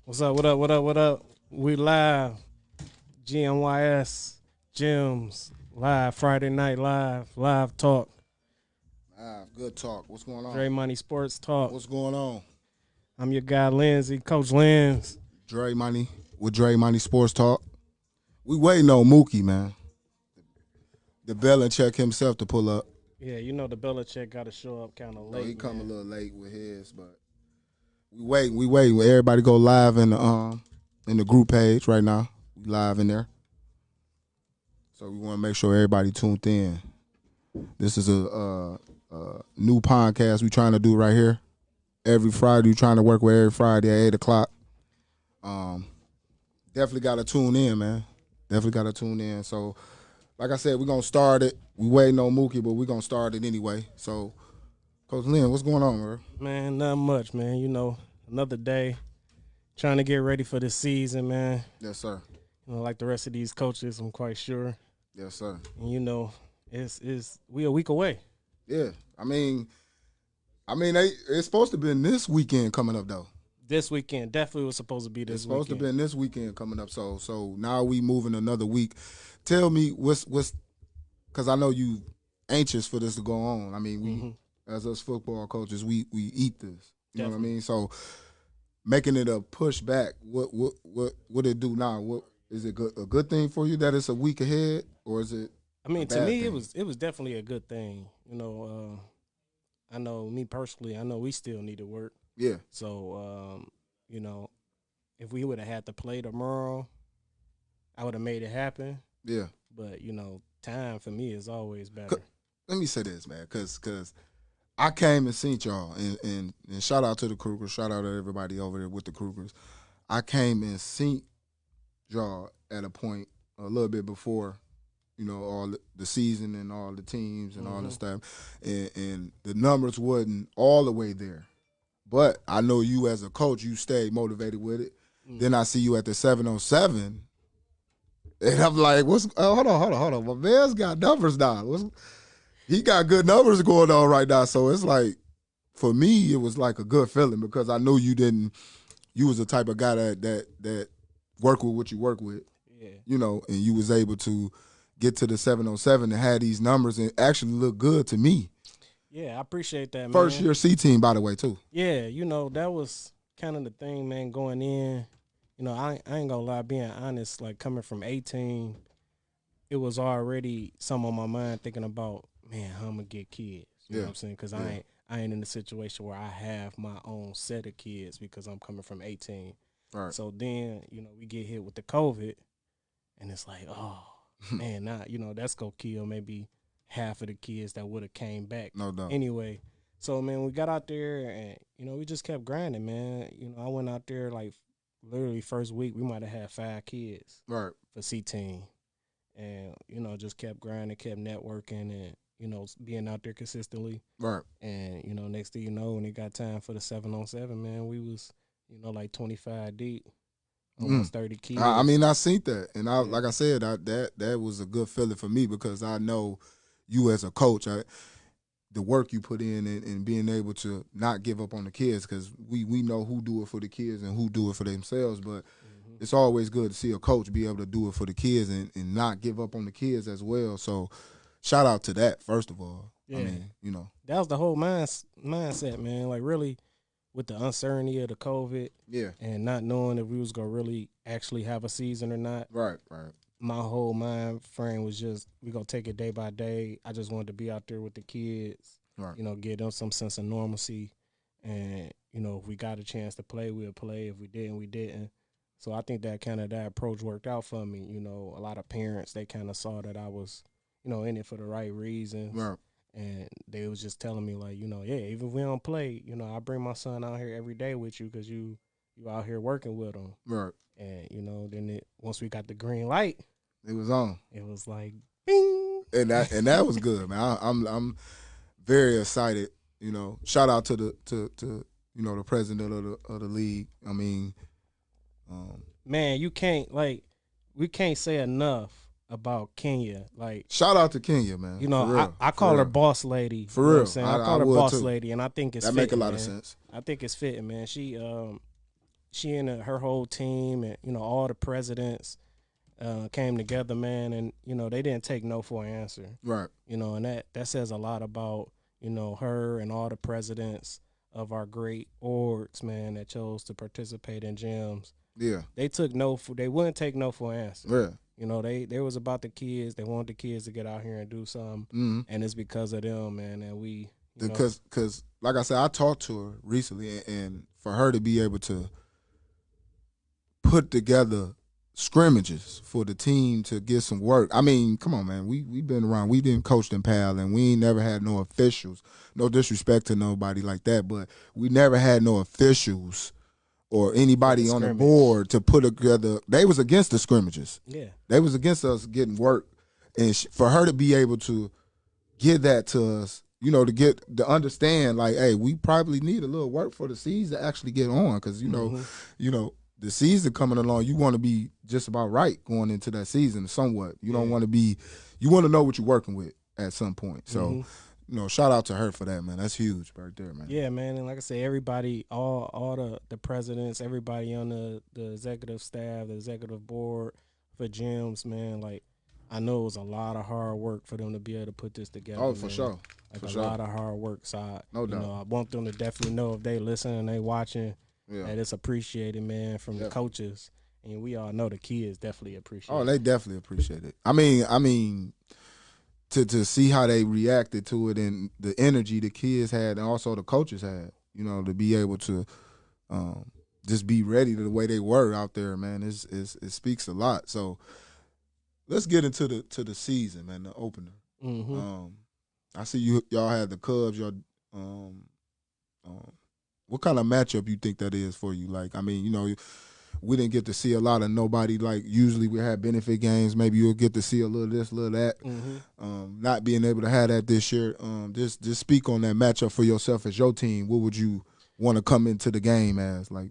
What's up? What up? What up? What up? We live. GMYS Gyms live. Friday night live talk. Good talk. What's going on? Dre Money Sports Talk. What's going on? I'm your guy Lindsay, Coach Lens. Dre Money with Dre Money Sports Talk. We waiting on Mookie, man. The Belichick himself to pull up. Yeah, you know the Belichick got to show up kind of late. He come man. a little late with his, but we waiting. Everybody go live in the group page right now. We live in there. So we want to make sure everybody tuned in. This is a new podcast we trying to do right here. Every Friday, we trying to work with every Friday at 8 o'clock. Definitely got to tune in, man. Definitely got to tune in. So, like I said, we're going to start it. We waiting on Mookie, but we're going to start it anyway. So, Coach Lynn, what's going on, bro? Man, not much, man. You know, another day trying to get ready for the season, man. Yes, sir. You know, like the rest of these coaches, I'm quite sure. Yes, sir. And you know, we a week away. Yeah. I mean, it's supposed to be this weekend coming up, though. This weekend definitely was supposed to be this. It's supposed weekend. to be this weekend coming up. So now we moving another week. Tell me what's because I know you anxious for this to go on. I mean, we as us football coaches, we eat this. You know what I mean? So making it a pushback, what it do now? What is it a good thing for you that it's a week ahead, or is it? I mean, to me, thing? it was definitely a good thing. You know, I know me personally. I know we still need to work. Yeah. So, you know, if we would have had to play tomorrow, I would have made it happen. Yeah. But you know, time for me is always better. Let me say this, man, because I came and seen y'all, and shout out to the Krugers, shout out to everybody over there with the Krugers. I came and seen y'all at a point a little bit before, you know, all the season and all the teams and all the stuff, and the numbers wasn't all the way there. But I know you as a coach, you stayed motivated with it. Then I see you at the 707, and I'm like, hold on. My man's got numbers now. He got good numbers going on right now. So it's like, for me, it was like a good feeling because I knew you was the type of guy that work with what you work with. Yeah. You know, and you was able to get to the 707 and have these numbers and actually look good to me. Yeah, I appreciate that, man. First year C team, by the way, too. Yeah, you know, that was kind of the thing, man, going in. You know, I ain't gonna lie, being honest, like coming from 18, it was already some on my mind thinking about, man, how I'm gonna get kids. You know what I'm saying? Because I ain't in a situation where I have my own set of kids because I'm coming from 18. Right. So then, you know, we get hit with the COVID, and it's like, oh, man, now, you know, that's gonna kill maybe half of the kids that would have came back. No doubt. Anyway, so, man, we got out there, and, you know, we just kept grinding, man. You know, I went out there, like, literally first week, we might have had 5 kids Right. for C-Team. And, you know, just kept grinding, kept networking, and, you know, being out there consistently. Right. And, you know, next thing you know, when it got time for the 7-on-7, man, we was, you know, like 25 deep, almost 30 kids. I mean, I seen that. And like I said, that was a good feeling for me because I know you as a coach, the work you put in and being able to not give up on the kids because we know who do it for the kids and who do it for themselves. But it's always good to see a coach be able to do it for the kids and not give up on the kids as well. So shout out to that, first of all. Yeah. I mean, you know. That was the whole mindset, man. Like, really, with the uncertainty of the COVID and not knowing if we was going to really actually have a season or not. Right. My whole mind frame was just, we going to take it day by day. I just wanted to be out there with the kids, right. You know, give them some sense of normalcy. And, you know, if we got a chance to play, we'll play. If we didn't, we didn't. So I think that approach worked out for me. You know, a lot of parents, they kind of saw that I was, you know, in it for the right reasons. Right. And they was just telling me, like, you know, yeah, even if we don't play, you know, I bring my son out here every day with you because you out here working with him. Right. And, you know, then once we got the green light, it was on. It was like, bing. And that was good, man. I'm very excited. You know, shout out to you know, the president of the league. I mean, man, we can't say enough about Kenya. Like, shout out to Kenya, man. You know, I call her boss lady. For real, you know what I'm saying? I call her boss too. lady, and I think it's that fitting, make a lot man. of sense. I think it's fitting, man. She she and her whole team, and all the presidents came together, man, and they didn't take no for an answer. Right. And that says a lot about her and all the presidents of our great orgs, man, that chose to participate in gyms. Yeah. They took no for. They wouldn't take no for an answer. Yeah. They was about the kids. They wanted the kids to get out here and do something, and it's because of them, man. And we, because like I said, I talked to her recently, and for her to be able to put together scrimmages for the team to get some work. I mean, come on, man. We've been around. We didn't coach in PAL, and we ain't never had no officials. No disrespect to nobody like that, but we never had no officials or anybody on the board to put together. They was against the scrimmages. Yeah. They was against us getting work. And for her to be able to give that to us, to understand, like, hey, we probably need a little work for the season to actually get on, because, the season coming along, you want to be just about right going into that season somewhat. You don't want to be – you want to know what you're working with at some point. So, shout out to her for that, man. That's huge right there, man. Yeah, man. And like I said, everybody, all the presidents, everybody on the executive staff, the executive board for gyms, man, like, I know it was a lot of hard work for them to be able to put this together. Oh, for sure. Like a lot of hard work. So, no doubt. I want them to definitely know if they listen and they watching, that it's appreciated, man, from the coaches. And we all know the kids definitely appreciate it. Oh, they definitely appreciate it. I mean, to see how they reacted to it and the energy the kids had and also the coaches had, to be able to just be ready to the way they were out there, man, it speaks a lot. So let's get into the season, man, the opener. I see y'all had the Cubs. What kind of matchup you think that is for you? Like, I mean, we didn't get to see a lot of nobody. Like, usually we have benefit games. Maybe you'll get to see a little this, a little that. Not being able to have that this year. Just speak on that matchup for yourself as your team. What would you want to come into the game as? Like,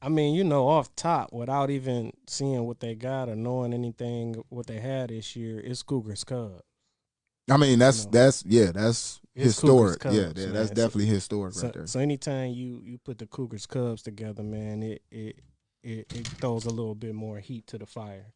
I mean, off top, without even seeing what they got or knowing anything what they had this year, it's Cougars Cubs. I mean, that's historic. Cubs, yeah, that's definitely historic right there. So anytime you put the Cougars Cubs together, man, it throws a little bit more heat to the fire.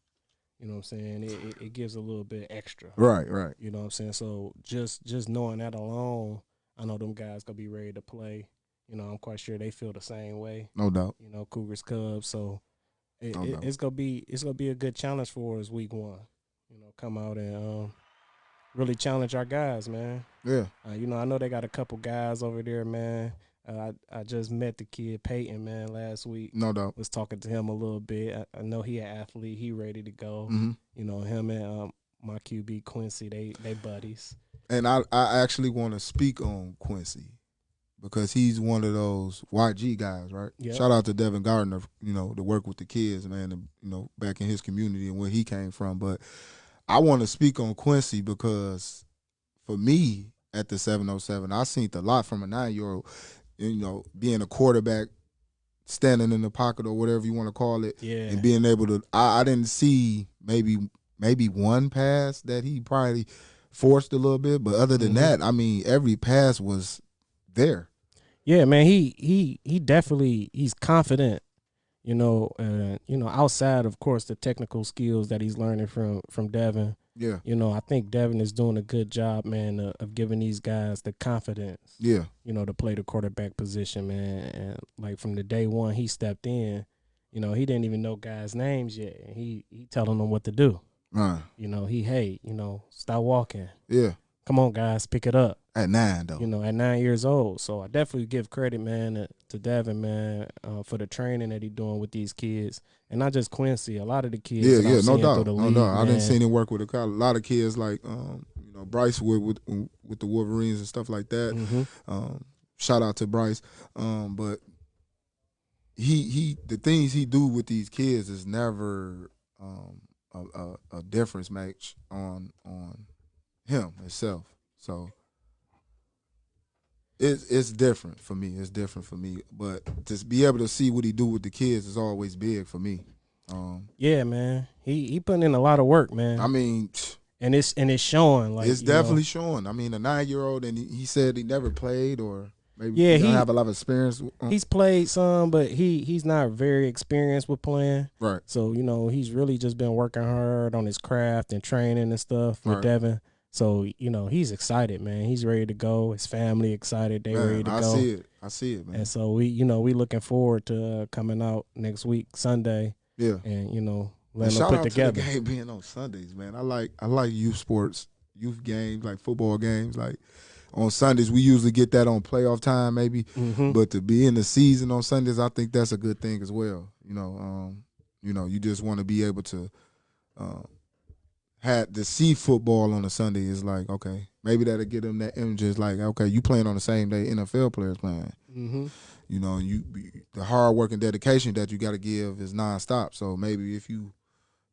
You know what I'm saying? It gives a little bit extra. Right. You know what I'm saying? So just knowing that alone, I know them guys gonna be ready to play. I'm quite sure they feel the same way. No doubt. Cougars Cubs. So it's gonna be a good challenge for us week 1. Come out and really challenge our guys, man. Yeah. I know they got a couple guys over there, man. I just met the kid Peyton, man, last week. No doubt. Was talking to him a little bit. I know he an athlete. He ready to go. Him and my QB Quincy, they buddies. And I actually want to speak on Quincy because he's one of those YG guys, right? Yep. Shout out to Devin Gardner, to work with the kids, man, and, back in his community and where he came from. But I want to speak on Quincy because for me at the 707, I seen a lot from a 9-year-old, being a quarterback, standing in the pocket or whatever you want to call it, and being able to I didn't see maybe one pass that he probably forced a little bit, but other than that, I mean, every pass was there. Yeah, man, he definitely he's confident. Outside of course the technical skills that he's learning from Devin. Yeah. I think Devin is doing a good job, man, of giving these guys the confidence. Yeah. To play the quarterback position, man. And like from the day one he stepped in, he didn't even know guys' names yet. And he telling them what to do. Stop walking. Yeah. Come on, guys, pick it up. At 9, though. At 9 years old. So I definitely give credit, man, to Devin, man, for the training that he's doing with these kids. And not just Quincy, a lot of the kids. Yeah, no doubt. League, I didn't see him work with a lot of kids like, Bryce with the Wolverines and stuff like that. Shout out to Bryce. But he the things he do with these kids is never a difference match on him himself. So it's different for me. It's different for me. But to be able to see what he do with the kids is always big for me. Yeah, man. He putting in a lot of work, man. I mean, and it's showing. Like it's definitely showing. I mean, a 9-year-old, and he said he never played or Maybe Yeah, he don't have a lot of experience. He's played some, but he's not very experienced with playing. Right. So, he's really just been working hard on his craft and training and stuff with Devin. So, he's excited, man. He's ready to go. His family excited. They ready to go. I see it, man. And so we looking forward to coming out next week, Sunday. Yeah. And, letting them shout put out together. to the game being on Sundays, man. I like youth sports, youth games, like football games. Like on Sundays, we usually get that on playoff time, maybe. Mm-hmm. But to be in the season on Sundays, I think that's a good thing as well. You just want to be able to have to see football on a Sunday is like, okay, maybe that'll get them that image. Is like, okay, you playing on the same day NFL players playing. Mm-hmm. The hard work and dedication that you got to give is nonstop. So maybe if you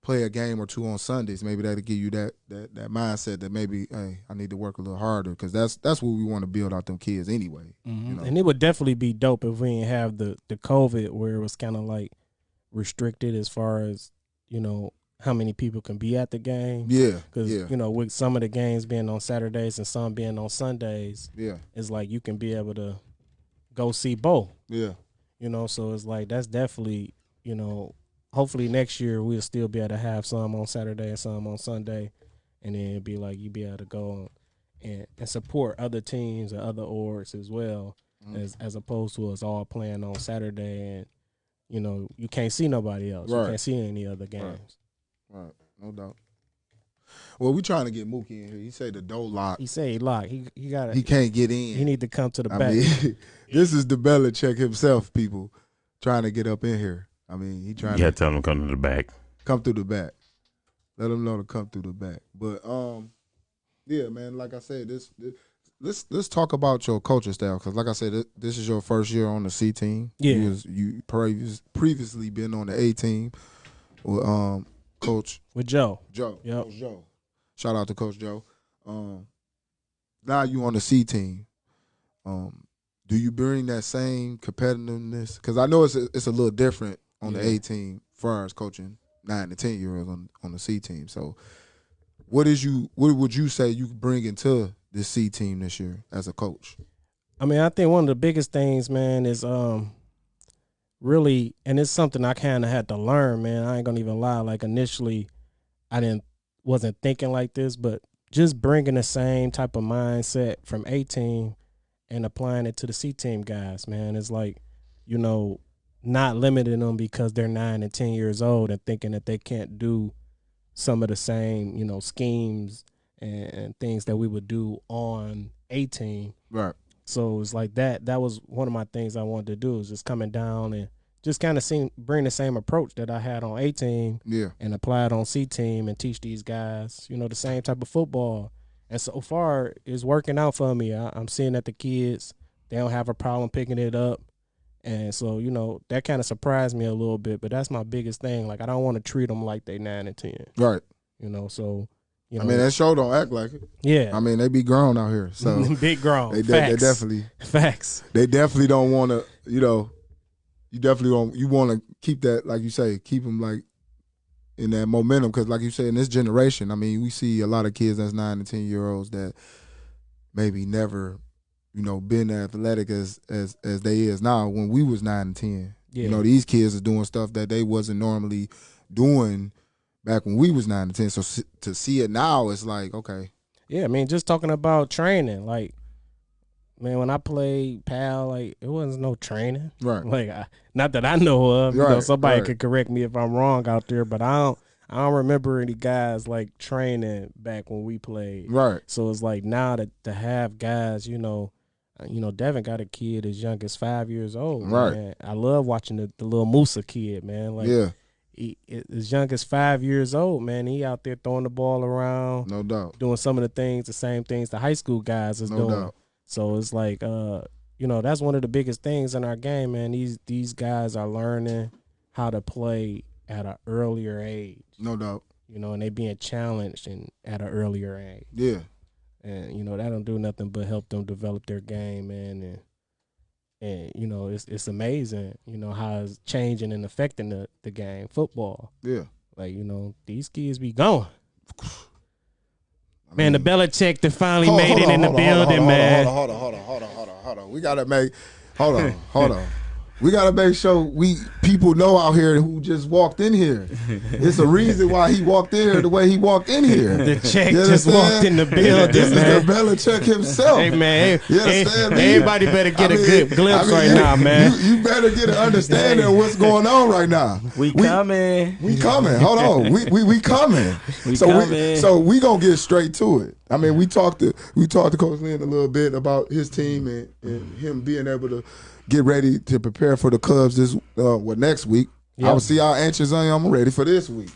play a game or two on Sundays, maybe that'll give you that mindset that maybe, hey, I need to work a little harder, because that's what we want to build out them kids anyway. Mm-hmm. And it would dedefinitely be dope if we didn't have the COVID, where it was kind of like restricted as far as how many people can be at the game. Yeah, because with some of the games being on Saturdays and some being on Sundays, it's like you can be able to go see both. Yeah, so it's like that's definitely hopefully next year we'll still be able to have some on Saturday and some on Sunday, and then it'd be like you be able to go and support other teams and other orgs as well, as opposed to us all playing on Saturday and you can't see nobody else. Right. You can't see any other games. Right, no doubt. Well, we trying to get Mookie in here. He say the door locked. He say he locked. He got. He can't get in. He need to come to the back. This is the Belichick himself, people, trying to get up in here. I mean, he trying. Yeah, tell him to come to the back. Come through the back. Let him know to come through the back. But yeah, man. Like I said, let's talk about your coaching style, because, like I said, this is your first year on the C team. Yeah, you previously been on the A team with Coach with Joe. Yep. Coach Joe. Shout out to Coach Joe. Now you on the C team. Do you bring that same competitiveness? Because I know it's a little different on the A team as far as coaching 9 to 10-year-olds on the C team. So what would you say you bring into the C team this year as a coach? I mean, I think one of the biggest things, man, is really, and it's something I kind of had to learn, man. I ain't gonna even lie. Like initially, I wasn't thinking like this, but just bringing the same type of mindset from A team and applying it to the C team guys, man. It's like, not limiting them because they're 9 and 10 years old and thinking that they can't do some of the same, schemes and things that we would do on A team. Right. So it's like that was one of my things I wanted to do, is just coming down and just kind of bring the same approach that I had on A team, and apply it on C team and teach these guys, the same type of football. And so far, it's working out for me. I'm seeing that the kids, they don't have a problem picking it up. And so, that kind of surprised me a little bit. But that's my biggest thing. Like, I don't want to treat them like they 9 and 10. Right. So, I mean, that show don't act like it. Yeah. I mean, they be grown out here. So big grown. They definitely. Facts. They definitely don't want to, you definitely don't. You want to keep that, like you say, keep them like in that momentum, because, like you say, in this generation, I mean, we see a lot of kids that's 9 and 10-year-olds that maybe never, been athletic as they is now. When we was 9 and 10, these kids are doing stuff that they wasn't normally doing back when we was 9 and 10. So to see it now, it's like, okay. Yeah, I mean, just talking about training, like, man, when I played PAL, like, it wasn't no training. Right. Like, not that I know of. Right, somebody could correct me if I'm wrong out there, but I don't remember any guys, like, training back when we played. Right. So it's like now to have guys, Devin got a kid as young as 5 years old. Right. Man. I love watching the little Musa kid, man. Like, he, as young as 5 years old, man, he out there throwing the ball around. No doubt. Doing some of the same things the high school guys is doing. Doubt. So it's like, that's one of the biggest things in our game, man. These guys are learning how to play at an earlier age. No doubt. And they being challenged at an earlier age. Yeah. And, that don't do nothing but help them develop their game, man. And it's amazing, how it's changing and affecting the game, football. Yeah. Like, these kids be going. Man, the Belichick that finally made it in the building, man. Hold on. We gotta make. Hold on. We gotta make sure people know out here who just walked in here. It's a reason why he walked in here the way he walked in here. The check just walked in the building. This is the Belichick himself. Hey man, everybody better get a good glimpse right now, man. You better get an understanding of what's going on right now. We coming. Hold on. We coming. So we gonna get straight to it. I mean, we talked to Coach Lynn a little bit about his team and him being able to get ready to prepare for the Cubs next week. Yep. I will see how anxious I am. I'm ready for this week.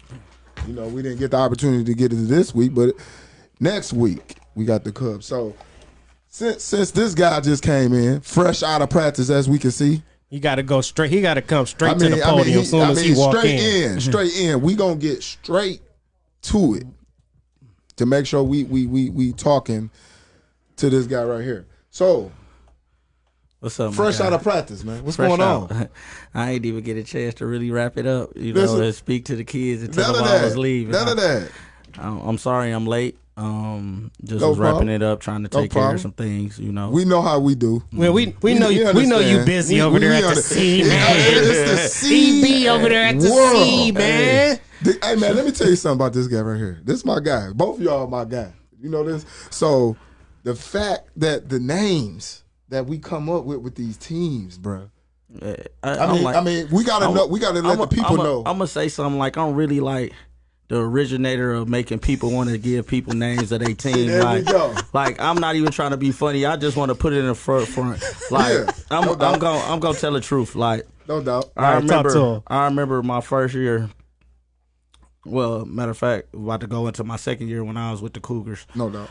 You know, we didn't get the opportunity to get into this week, but next week we got the Cubs. So since this guy just came in, fresh out of practice, as we can see, he got to go straight. He got to come straight to the podium as soon as he walk in. Straight in. We gonna get straight to it to make sure we talking to this guy right here. So. What's up, fresh out of practice, man? What's going on? I ain't even get a chance to really wrap it up, and speak to the kids and tell them I was leaving. None of that. I'm sorry I'm late. Was wrapping it up, trying to take care of some things, We know how we do. Well, we know you busy over there at the C, man. It's the C. EB over there at the C, man. Hey, man, let me tell you something about this guy right here. This is my guy. Both of y'all are my guy. You know this? So the fact that the names that we come up with these teams, bro. I mean, we gotta know. We gotta let the people know. I'm gonna say something like I'm really like the originator of making people want to give people names of their team. Like I'm not even trying to be funny. I just want to put it in the front. Like I'm gonna tell the truth. Like no doubt. I remember my first year. Well, matter of fact, about to go into my second year when I was with the Cougars. No doubt.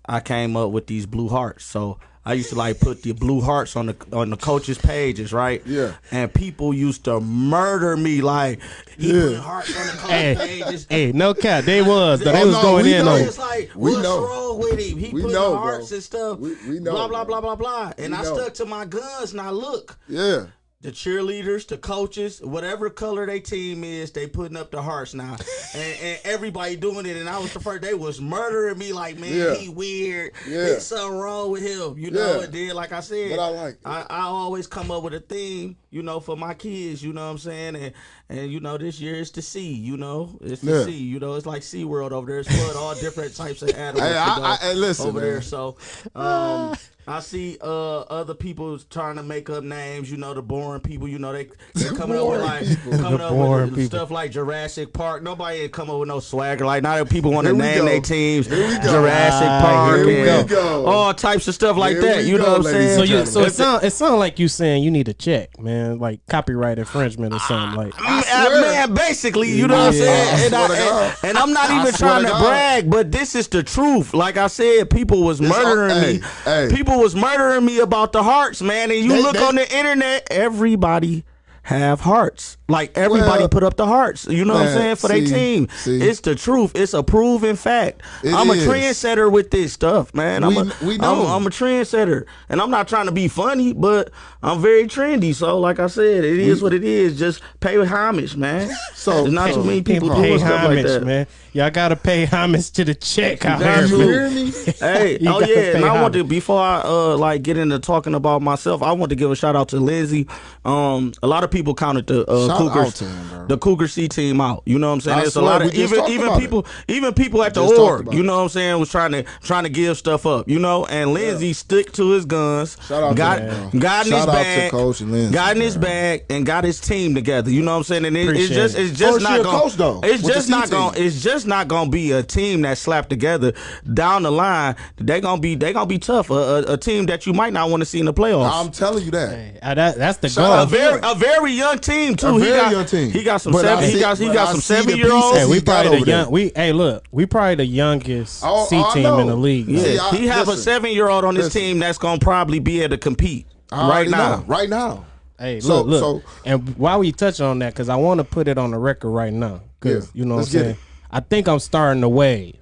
I came up with these blue hearts. So I used to like put the blue hearts on the coaches' pages, right? Yeah. And people used to murder me like he put hearts on the coaches' pages. Hey, no cap, they was going in on. It's like what's wrong with him? He put hearts and stuff. We know, blah blah blah blah blah. And I stuck to my guns. Now look. Yeah. The cheerleaders, the coaches, whatever color their team is, they putting up the hearts now, and everybody doing it. And I was the first. They was murdering me like, man, he weird. There's something wrong with him, And then, like I said, but I always come up with a theme, for my kids. You know what I'm saying? And this year it's the sea. It's the sea. It's like SeaWorld over there. It's full of all different types of animals. Listen, over man. there. So. I see other people trying to make up names, the boring people, they coming up with stuff like Jurassic Park. Nobody ain't come up with no swagger. Like now people want to name their teams Jurassic Park and all types of stuff like that. You know what I'm saying? So it sounds like you saying you need a check, man, like copyright infringement or something like. Man, basically, you know what I'm saying? And I'm not even trying to brag, but this is the truth. Like I said, people was murdering me. People was murdering me about the hearts, man. And you look on the internet, everybody have hearts. Like everybody put up the hearts. You know what I'm saying? For their team. It's the truth. It's a proven fact. I'm a trendsetter with this stuff, man. I'm a trendsetter. And I'm not trying to be funny, but I'm very trendy. So like I said, it is what it is. Just pay homage, man. So there's not too many people doing stuff like that, man. Y'all gotta pay homage to the check out here. You hear me? Hey, and I want to, before I get into talking about myself, I want to give a shout out to Lindsay. A lot of people counted the Cougar C team out. You know what I'm saying? There's a lot of even people at the org. You know what I'm saying? Was trying to give stuff up. And Lindsay stick to his guns. Shout out got in his bag, Coach Lindsay, got in his bag, and got his team together. You know what I'm saying? And it's just not going. It's just not gonna be a team that's slapped together down the line. They gonna be tough. A team that you might not want to see in the playoffs. I'm telling you that. Hey, that's the goal. A very young team too. He got some 7-year-olds. Hey, we probably the youngest C team in the league. Yeah, he have a 7-year-old on his team that's gonna probably be able to compete right now. Hey, look. And while we touch on that, because I want to put it on the record right now, because you know what I'm saying. I think I'm starting to wave,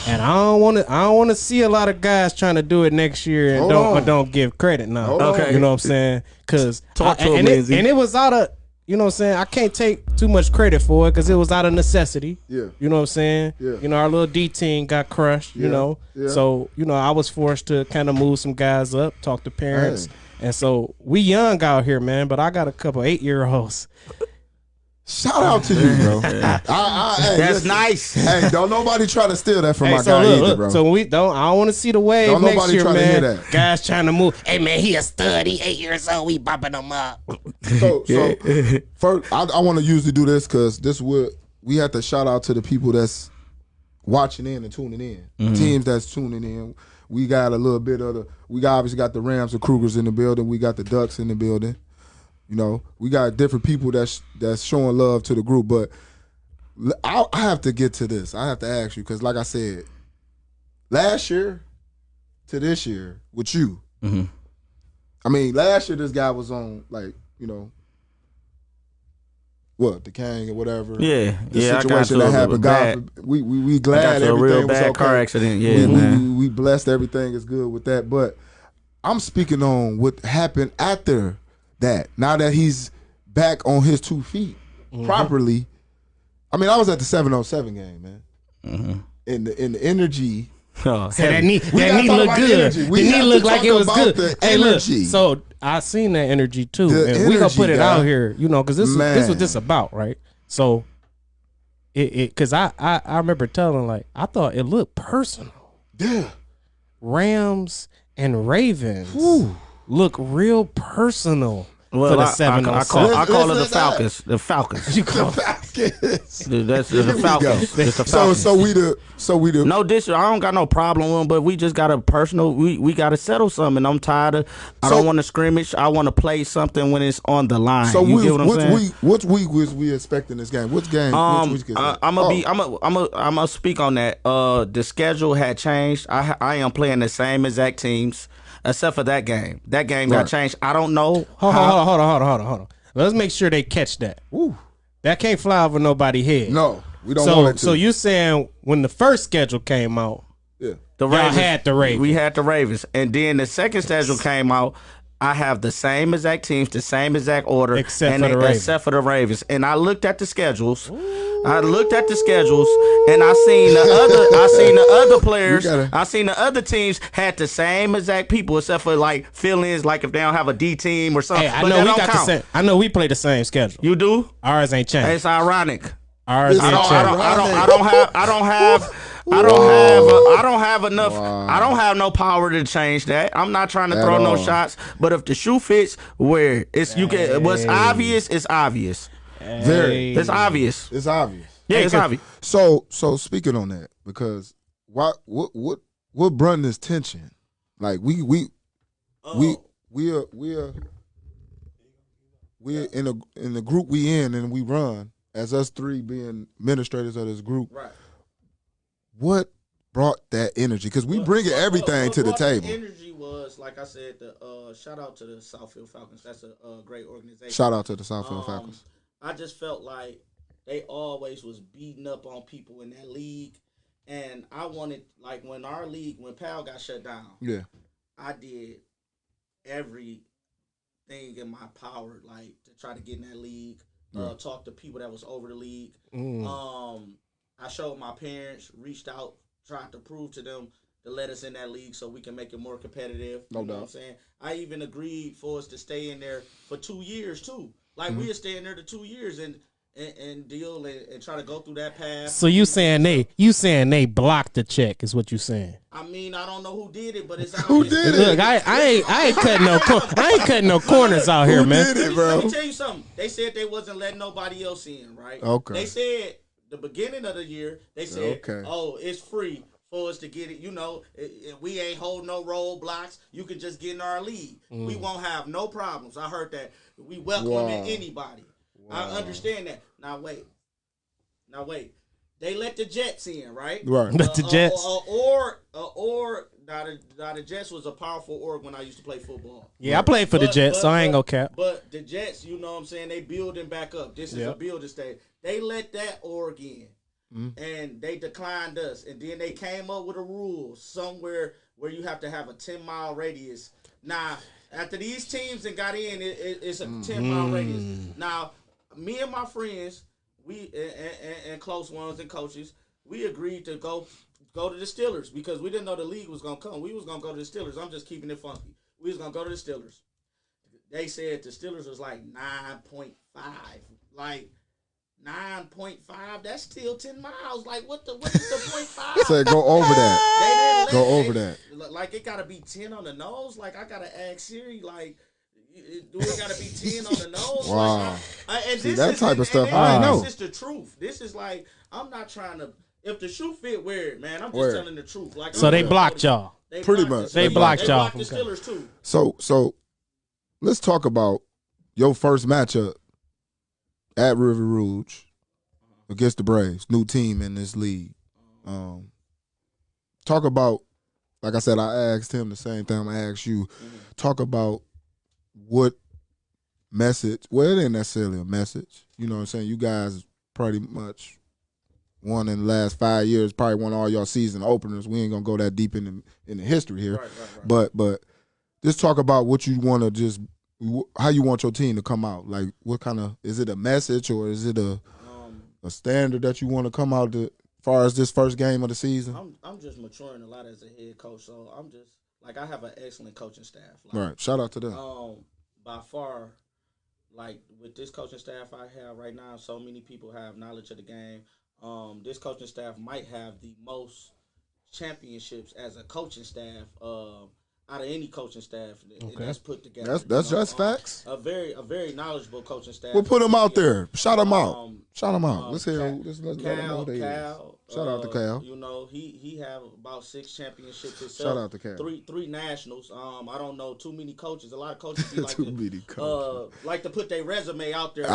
and I don't want to see a lot of guys trying to do it next year and don't give credit now. Okay, you know what I'm saying? Because and it was out of you know what I'm saying? I can't take too much credit for it because it was out of necessity. Yeah. You know what I'm saying? Yeah. You know, our little D team got crushed, you know. Yeah. So, you know, I was forced to kind of move some guys up, talk to parents. And so we young out here, man, but I got a couple 8-year-olds. Shout out to you, bro. Hey, That's listen. nice. Hey, don't nobody try to steal that from my so guy look, either, bro. So I don't want to see the wave Don't next nobody year, try to man. hear that. Guys trying to move. Hey, man, he a stud. He 8 years old. We bumping him up. So first, I want to usually do this because we have to shout out to the people that's watching in and tuning in. Teams that's tuning in. We got a little bit of we obviously got the Rams, the Cougars in the building. We got the Ducks in the building. You know, we got different people that's showing love to the group. But I have to get to this. I have to ask you because, like I said, last year to this year with you, I mean, last year this guy was on the Kang or whatever. Yeah, the I got situation to that happened. God, we glad everything a real was bad okay. car accident. Yeah, man. We blessed everything is good with that. But I'm speaking on what happened after that. Now that he's back on his 2 feet properly. I mean, I was at the 707 game, man. In the energy. Oh, So that knee looked good. The knee looked like it was good. Hey, look. So I seen that energy too, and we gonna put it out here, you know, because this is what this about, right? So because I remember telling like I thought it looked personal. Yeah. Rams and Ravens look real personal. Well, for the 707. I call it the Falcons. The Falcons. You call Falcons. That's the Falcons. It's the Falcons. So we the no dish. I don't got no problem with them, but we just got a personal. We got to settle something. I'm tired of. I don't want to scrimmage. I want to play something when it's on the line. So you get what I'm saying? What week was we expecting this game? Which game? Which week is it? I'm gonna speak on that. The schedule had changed. I am playing the same exact teams. Except for that game. That game got changed. I don't know. Hold on. Let's make sure they catch that. Ooh. That can't fly over nobody's head. No, we don't want it to. So you saying when the first schedule came out, yeah, the Ravens, had the Ravens. We had the Ravens. And then the second schedule came out. I have the same exact teams, the same exact order, except for the Ravens. And I looked at the schedules. I looked at the schedules, and I seen the other players. I seen the other teams had the same exact people, except for like fill-ins, like if they don't have a D team or something. Hey, I know we got the same. I know we play the same schedule. You do? Ours ain't changed. It's ironic. Ours ain't changed. I don't have enough. Wow. I don't have no power to change that. I'm not trying to throw no shots. But if the shoe fits where what's obvious is obvious. Very. It's obvious. It's obvious. Yeah, it's obvious. So speaking on that, because what brought this tension? Like we are in the group we in and we run as us three being administrators of this group. Right. What brought that energy? Because we bring everything to the table. The energy was, like I said, the shout out to the Southfield Falcons. That's a great organization. Shout out to the Southfield Falcons. I just felt like they always was beating up on people in that league. And I wanted, like, when PAL got shut down, yeah, I did everything in my power, like, to try to get in that league, talk to people that was over the league. I showed my parents, reached out, tried to prove to them to let us in that league so we can make it more competitive. No doubt. You know what I'm saying? I even agreed for us to stay in there for 2 years, too. Like, we'll stay in there to 2 years and deal and try to go through that path. So you saying they blocked the check is what you saying? I mean, I don't know who did it, but it's who did it? Look, I ain't cutting no corners out here, man. Who did it, bro? Let me tell you something. They said they wasn't letting nobody else in, right? Okay. They said the beginning of the year, they said, "Oh, it's free for us to get it. You know, we ain't hold no roadblocks. You can just get in our league. We won't have no problems." I heard that. We welcoming anybody. I understand that. Now wait. They let the Jets in, right? Right. Let the Jets. Now the Jets was a powerful org when I used to play football. Yeah, I played for the Jets, so I ain't gonna cap. But the Jets, you know what I'm saying, they building back up. This is a building stage. They let that org in, and they declined us. And then they came up with a rule somewhere where you have to have a 10-mile radius. Now, after these teams and got in, it's a 10-mile radius. Now, me and my friends, we and close ones and coaches, we agreed to go to the Steelers because we didn't know the league was gonna come. We was gonna go to the Steelers. I'm just keeping it funky. We was gonna go to the Steelers. They said the Steelers was like 9.5, like 9.5. That's still 10 miles. Like what is the 0.5? Say go over that. Go over that. Like it gotta be 10 on the nose. Like I gotta ask Siri. Like do it gotta be 10 on the nose? Wow. And See, this that is, type and, of stuff and, I and know. This is the truth. This is like I'm not trying to. If the shoe fit, wear it, man. I'm just Wear it. telling the truth. Like So they blocked y'all. Pretty much. They blocked y'all. They blocked the Steelers too. So let's talk about your first matchup at River Rouge against the Braves, new team in this league. Talk about, like I said, I asked him the same thing I asked you. Talk about what message. Well, it ain't necessarily a message. You know what I'm saying? You guys pretty much won in the last 5 years, probably won all your season openers. We ain't gonna go that deep in the history here, right. But just talk about what you want to just how you want your team to come out. Like, what kind of is it a message or is it a standard that you want to come out to, as far as this first game of the season? I'm just maturing a lot as a head coach, so I'm just like I have an excellent coaching staff. Like, right, shout out to them. By far, like with this coaching staff I have right now, so many people have knowledge of the game. This coaching staff might have the most championships as a coaching staff out of any coaching staff that's put together. That's just facts. A very knowledgeable coaching staff. We'll put them out there. Shout them out. Shout them out. Let's hear. Let's let them know they Cal. Shout out to Cal. You know, he have about 6 championships himself. Shout out to Cal. Three nationals. I don't know too many coaches. A lot of coaches be like to put their resume out there.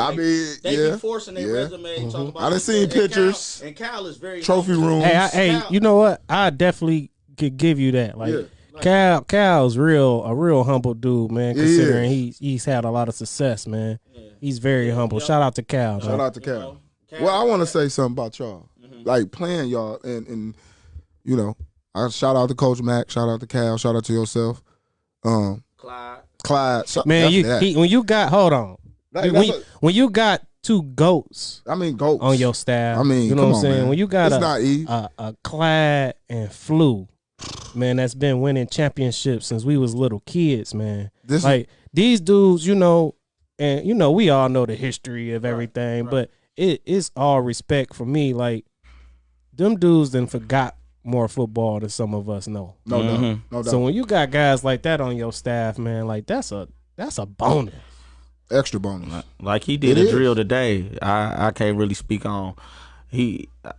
They be forcing their resume. Talk about I done seen pictures. And Cal is very trophy rooms. Hey, you know what? I definitely could give you that. Like Cal's a real humble dude, man. Considering he's had a lot of success, man. Yeah. He's very humble. Shout out to Cal. Shout out to Cal. Well, I want to say something about y'all. Like playing y'all, and you know, I shout out to Coach Mac, shout out to Cal, shout out to yourself, Clyde. Man, when you got when you got 2 goats, goats on your staff. You know what I'm saying? Man. When you got a Clyde and Flu, man, that's been winning championships since we was little kids, man. These dudes, you know, and you know we all know the history of everything, but it's all respect for me. Like them dudes done forgot more football than some of us know. No doubt. So when you got guys like that on your staff, man, like that's a bonus. Extra bonus. Like he did a drill today. I can't really speak on.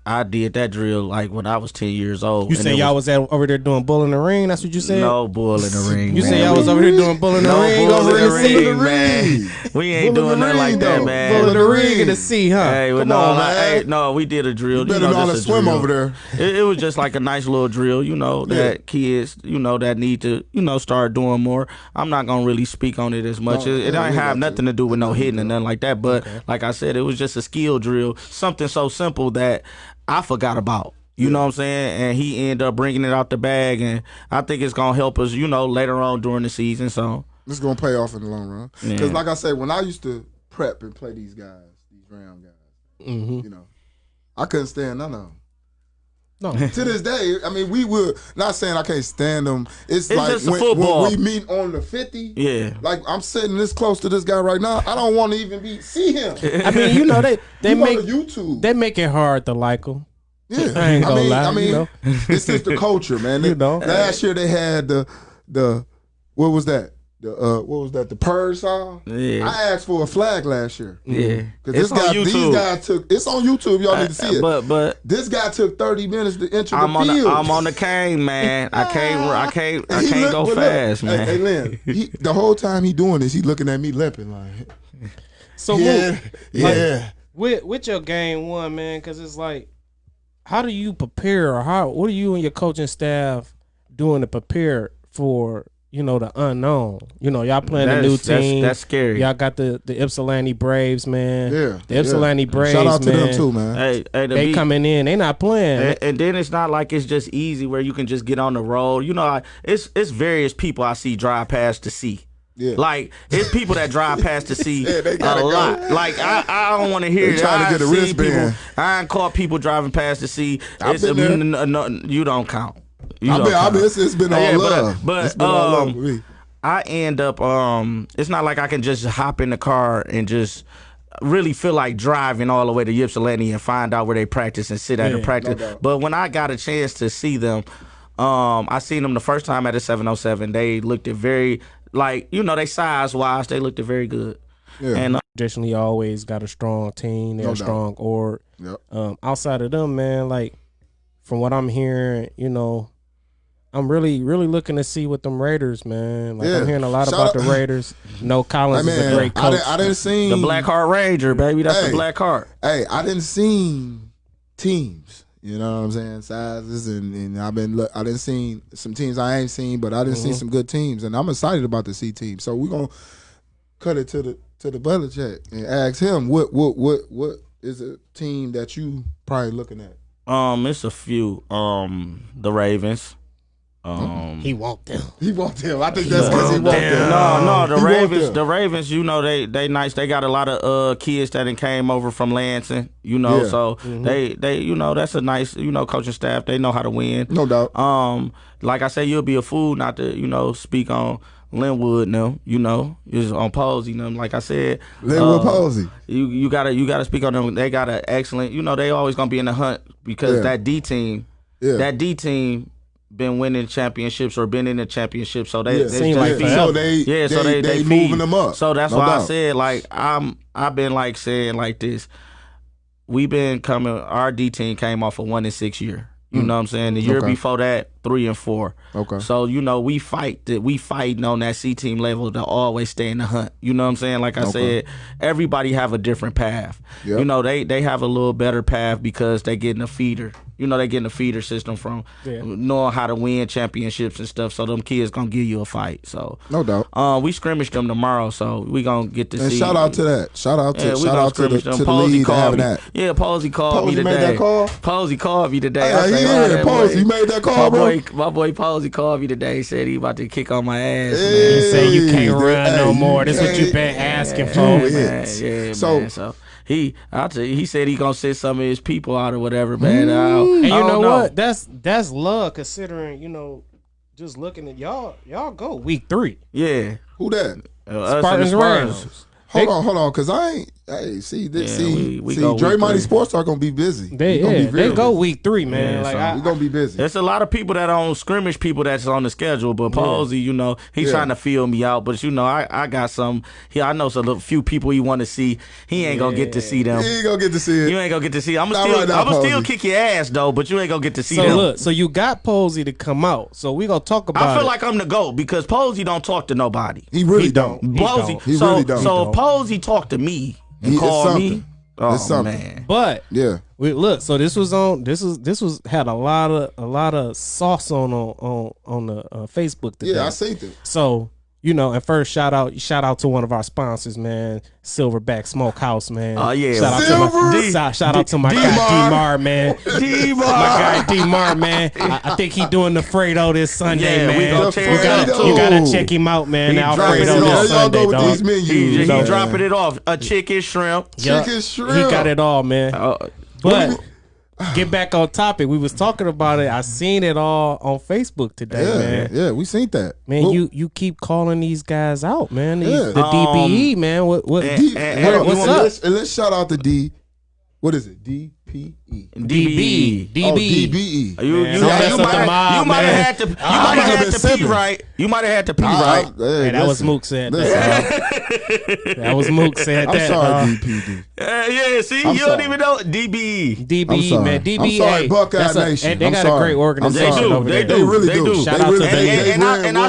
I did that drill like when I was 10 years old. You say y'all was over there doing bull in the ring? That's what you said? No bull in the ring. You say y'all was over there doing bull in the ring? No bull in the ring, man. We ain't doing nothing like that, man. Bull in the ring in the sea, huh? Hey, no, we did a drill. You better know how to swim over there. It was just like a nice little drill, you know, that kids, you know, that need to, you know, start doing more. I'm not gonna really speak on it as much. It don't have nothing to do with no hitting or nothing like that. But like I said, it was just a skill drill, something so simple that I forgot about. You know what I'm saying? And he ended up bringing it out the bag, and I think it's going to help us, you know, later on during the season. So it's going to pay off in the long run. Because like I said, when I used to prep and play these guys, these round guys, you know, I couldn't stand none of them. No. To this day, I mean, we would, not saying I can't stand them. It's like just when we meet on the 50, like I'm sitting this close to this guy right now, I don't want to even see him. I mean, you know, they make YouTube. They make it hard to like them. Yeah, I ain't gonna lie. I mean, you know? It's just the culture, man. You know, last year they had the what was that? The Purge song? Yeah. I asked for a flag last year. Yeah. Because these guys took, it's on YouTube, y'all need to see it. But this guy took 30 minutes to enter the field. I'm on the cane, man. I can't go fast, man. Hey, Lynn, the whole time he doing this, he looking at me limping like. So with your game 1, man, because it's like, how do you prepare, or what are you and your coaching staff doing to prepare for, you know, the unknown? You know, y'all playing a new team. That's scary. Y'all got the Ypsilanti Braves, man. Yeah. The Ypsilanti Braves, shout out to man. them too, man. Hey, they coming in. They not playing. And then it's not like it's just easy where you can just get on the road. You know, it's various people I see drive past to see. Yeah. Like, it's people that drive past to see they a gotta go. lot. Like, I don't want to hear They that. trying to get a wristband. I ain't caught people driving past to see. I've been there. You don't count. It's been all love. But it's been all love with me. I end up. It's not like I can just hop in the car and just really feel like driving all the way to Ypsilanti and find out where they practice and sit at the practice. No doubt. But when I got a chance to see them, I seen them the first time at the 707. They looked at very, like, they size wise, they looked at very good. Yeah. And Traditionally, always got a strong team. They're No a doubt. strong org. Yep. Outside of them, man, like from what I'm hearing, I'm really, really looking to see what them Raiders, man. Like I'm hearing a lot about the Raiders. Collins is a great coach. I didn't see the Black Heart Ranger, baby. That's the Black Heart. Hey, I didn't see teams. You know what I'm saying? Sizes and I didn't see some teams I ain't seen, but I didn't see some good teams, and I'm excited about the C team. So we're gonna cut it to the Belichick and ask him what is a team that you probably looking at? It's a few. The Ravens. He want them. He want them. I think that's because he want them. No, the He want Ravens. them. The Ravens. They nice. They got a lot of kids that done came over from Lansing. Yeah. So they that's a nice coaching staff. They know how to win. No doubt. Like I say, you'll be a fool not to speak on Linwood. No, is on Posey. Like I said, Linwood Posey. You gotta speak on them. They got an excellent. They always gonna be in the hunt because that D team. Yeah. That D team been winning championships or been in the championship, so they seem like feed. So they feed. moving them up. So that's No why doubt. I said I've been like saying like this. We've been coming. Our D team came off a 1-6 year. You know what I'm saying? The year before that, 3-4. Okay. So we fighting on that C team level to always stay in the hunt. You know what I'm saying? Like I said, everybody have a different path. Yep. They have a little better path because they getting a feeder. They getting a feeder system from knowing how to win championships and stuff. So them kids gonna give you a fight. So No doubt. we scrimmage them tomorrow, so we gonna get to And see. shout out to that. Shout out to the Posey league called having me. that. Yeah, Posey called me Posey today. made that call? Posey called me today. Hey, he that Posey, boy. you made that call, bro? My boy Posey called me today. He said he about to kick on my ass. Hey, You say you can't run no you more. This what you can't- been asking for. Man. Hits. Yeah, So- man. So he said he gonna send some of his people out or whatever, man. And I you don't know what? That's love considering, just looking at y'all go week 3. Yeah. Who that? Us and the Spartans Spurs. Rams. Hold on, because I ain't. Hey, see, we go Dre week Money 3. Sports are gonna be busy. They go week 3, man. Yeah, like so We gonna be busy. There's a lot of people that don't scrimmage people that's on the schedule, but Posey, he's trying to feel me out. But I got some. I know some few people he want to see. He ain't gonna get to see them. You ain't gonna get to see it. You ain't gonna get to see. I'm Not gonna right now, still Posey. kick your ass though, but you ain't gonna get to see so them. look, so you got Posey to come out. So we gonna talk about I feel it. like I'm the GOAT because Posey don't talk to nobody. He really He don't. don't. Posey, He so really don't. so He don't. Posey talked to me and It's called me. something. Oh It's something. man. But Yeah. so this was had a lot of sauce on the Facebook today. Yeah, I seen it. So and first shout out to one of our sponsors, man, Silverback Smokehouse, man. Oh, yeah. Shout out to my guy D-Mar, man. D-Mar. My guy D-Mar, man. I think he doing the Fredo this Sunday, Yeah, man. we gonna tear it up, You too. gotta check him out, man. He Now dropping Fredo it this off. Y'all Sunday, go with dog. these menus. He man. dropping it off. A chicken shrimp. Yup. Chicken He shrimp. got it all, man. Uh, But get back on topic. We was talking about it. I seen it all on Facebook today, man. Yeah, we seen that. Man, Well, you keep calling these guys out, man. Yeah. The DBE, man. What? and- hold on, what's up? Let's shout out to D. What is it? DPE. DB. Oh, DB. DBE. You Man, don't mess up the mob, might man. have had to. You I might could've have been had to pee sipping. right. You might have had to pee right. Hey, that was Mook said that. That was Mook said I'm that. sorry, dog. DPD. Yeah. See, I'm you don't sorry. even know DB. DBE, I'm sorry. man. DBE. I'm sorry, Buckeye that's Nation. and they I'm got a sorry. great They organization sorry. over do. there. They really They do. do. Shout They out really- to they And ran I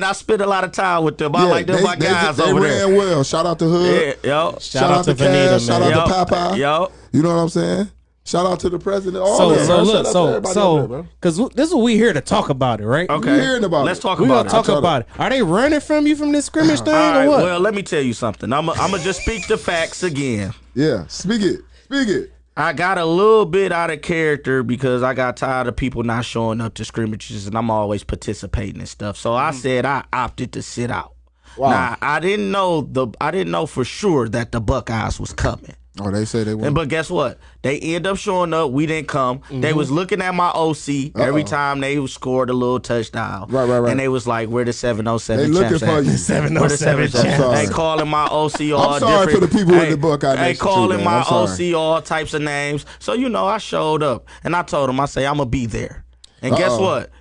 well. spent a lot of time with them. I like them, my guys they over there. ran well. Shout out to Hood. Yeah, yo. Shout out to Vanita, Cash. Shout man. out to Popeye. Yo. You know what I'm saying? Shout out to the president. All So that, bro. look, Shout out to everybody over there, bro. because this is what we here to talk about it, right? Okay. We hearing about Let's it. talk We about gonna it. talk I'll about it. Are they running from you from this scrimmage thing All right, or what? well, let me tell you something. I'm gonna just speak the facts again. Yeah, speak it. Speak it. I got a little bit out of character because I got tired of people not showing up to scrimmages and I'm always participating and stuff. So I said I opted to sit out. Wow. Now I didn't know for sure that the Buckeyes was coming. Oh, they say they were. But guess what? They end up showing up. We didn't come. They was looking at my OC every time they scored a little touchdown. Right. And they was like, "Where the 707 They looking champs for at?" you. 707 They calling my OC all I'm sorry different. for the people in the Buckeye They Nation too, calling man. my I'm sorry. OC all types of names. So I showed up and I told them, I say, I'm gonna be there. And guess what?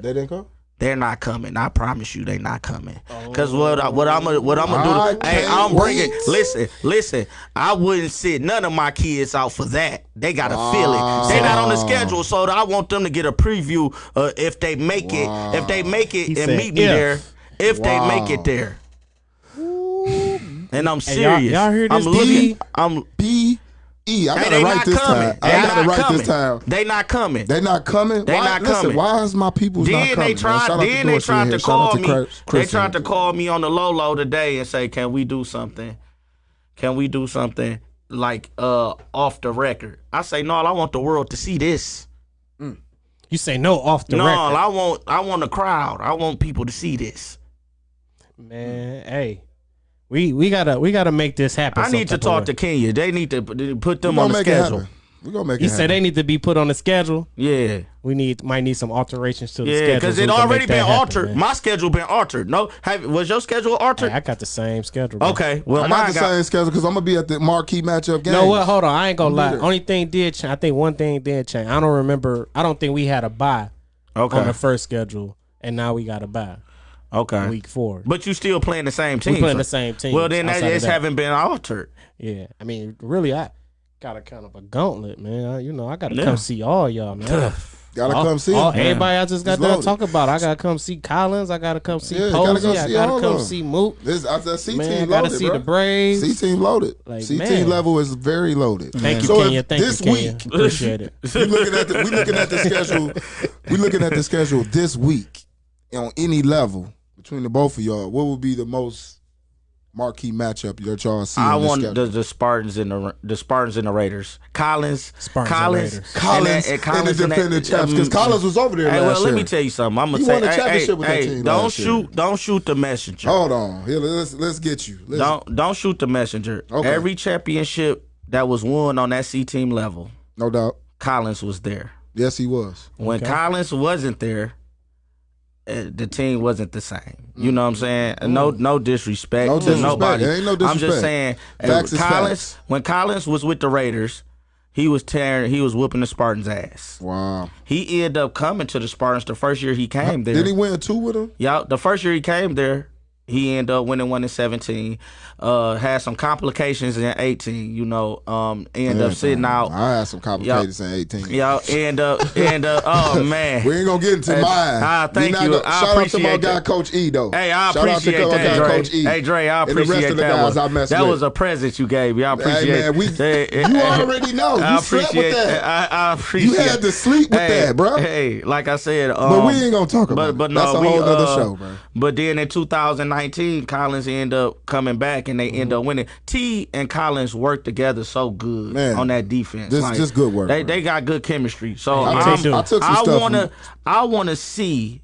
They didn't come. They're not coming. I promise you, they're not coming. Cause what I'm gonna do? Hey, I'm bringing. Listen. I wouldn't sit none of my kids out for that. They gotta feel it. They're not on the schedule, so I want them to get a preview. If they make it, meet me there. If they make it there, and I'm serious. Y'all hear this? I'm I gotta write this time. I gotta write this time. They not coming. They not coming. Listen, why is my people's not coming? They tried to call me. They tried to call me on the low today and say, "Can we do something? Can we do something like off the record?" I say, "No, I want the world to see this." You say no off the record. No, I want a crowd. I want people to see this. Man, hey. We gotta make this happen. I need to talk to Kenya. They need to put them on the schedule. We're gonna make it You happen. said they need to be put on the schedule. Yeah. Might need some alterations to the schedule. Yeah, because it already been altered. Man. My schedule been altered. No, was your schedule altered? Hey, I got the same schedule. Bro. Okay, well, I got the same schedule because I'm gonna be at the marquee matchup game. You know what? Hold on, I ain't gonna lie. Only thing did change. I think one thing did change. I don't remember. I don't think we had a bye on the first schedule, and now we got a bye. Okay. Week 4. But you still playing the same team. We playing the same team. Well, then that just haven't been altered. Yeah. I mean, really, I got a kind of a gauntlet, man. I got to come see all y'all, man. Gotta come see everybody I just got to talk about. I got to come see Collins. I got to come see Posey. I got to come see Moot. The C man, team I got loaded, to see bro. the Braves. C team loaded. Like, C team level is very loaded. Thank you, so Kenya. Thank you, Kenya. Appreciate it. We looking at the schedule. We looking at the schedule this week on any level. Between the both of y'all, what would be the most marquee matchup that y'all see? I want the Spartans and the Raiders. Collins and the defending champs because Collins was over there last year. Let me tell you something. I'm gonna say, won a championship with that team. Don't shoot the messenger. Hold on, here, let's get you. Don't shoot the messenger. Okay. Every championship that was won on that C team level, no doubt, Collins was there. Yes, he was. When Collins wasn't there, the team wasn't the same. You know what I'm saying? No disrespect to nobody. There ain't no disrespect. I'm just saying, when Collins was with the Raiders, he was whooping the Spartans' ass. Wow. He ended up coming to the Spartans the first year he came there. Did he win 2 with them? Yeah, the first year he came there, he ended up winning 1 in 17. Had some complications in 18. Ended up sitting out. I had some complications in 18. Yeah, oh man, we ain't gonna get into mine. Thank you. Shout out to my guy, Coach E, though. Hey, I appreciate that, Dre. Coach E. Hey, Dre, I appreciate and the rest of the guys I messed with. That was a present you gave me. I appreciate it. You already know. You slept with that. I appreciate. You had to sleep with that, bro. Hey, like I said, but we ain't gonna talk about it. But that's a whole other show, bro. But then in 2019, Collins ended up coming back and they ended up winning. T and Collins worked together so good on that defense. Just good work. They got good chemistry. So I took some stuff. I wanna see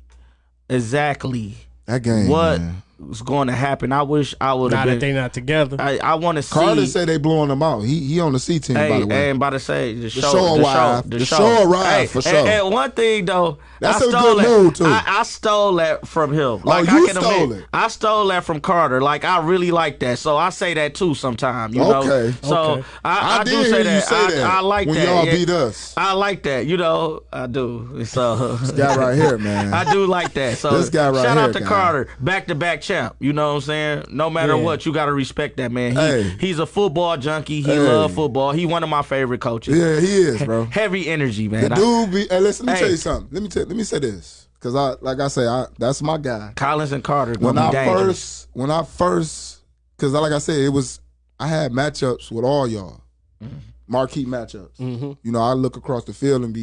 exactly that game. What was going to happen? I wish I would have been. Now that they not together. I want to see. Carter said they blowing him out. He on the C team, by the way. And about to say the show arrived for sure. And one thing though, that's a good move too. I stole that from him. Like you stole it. I stole that from Carter. Like I really like that. So I say that too sometimes. You know. Okay. So I do say that. I like when that. When y'all beat us. I like that. I do. So this guy right here, man. I do like that. So this guy right shout here, out to Carter, back-to-back champ. You know what I'm saying? No matter what, you got to respect that man. He's a football junkie. He love football. He one of my favorite coaches. Yeah, he is, bro. Heavy energy, man. The dude be. Hey, listen, let me tell you something. Let me say this, because that's my guy. Collins and Carter. When I first, because like I said, I had matchups with all y'all, marquee matchups. Mm-hmm. I look across the field and